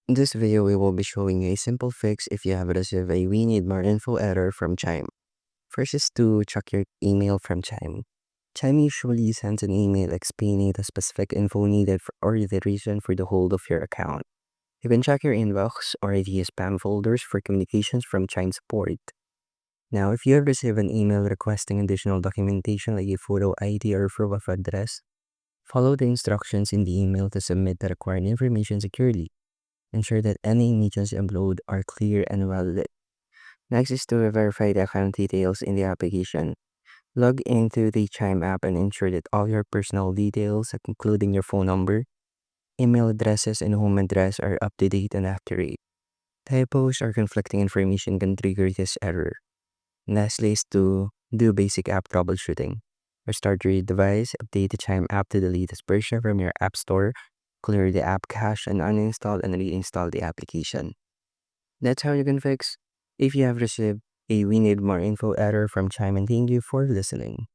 In this video, we will be showing you a simple fix if you have received a "We need more info" error from Chime. First is to check your email from Chime. Chime usually sends an email explaining the specific info needed or the reason for the hold of your account. You can check your inbox or the spam folders for communications from Chime support. Now, if you have received an email requesting additional documentation like a photo ID or proof of address, follow the instructions in the email to submit the required information securely. Ensure that any images uploaded are clear and valid. Next is to verify the account details in the application. Log into the Chime app and ensure that all your personal details, including your phone number, email addresses, and home address, are up to date and accurate. Typos or conflicting information can trigger this error. Lastly is to do basic app troubleshooting. Restart your device, update the Chime app to the latest version from your app store, clear the app cache, and uninstall and reinstall the application. That's how you can fix if you have received a "We need more info" error from Chime, and thank you for listening.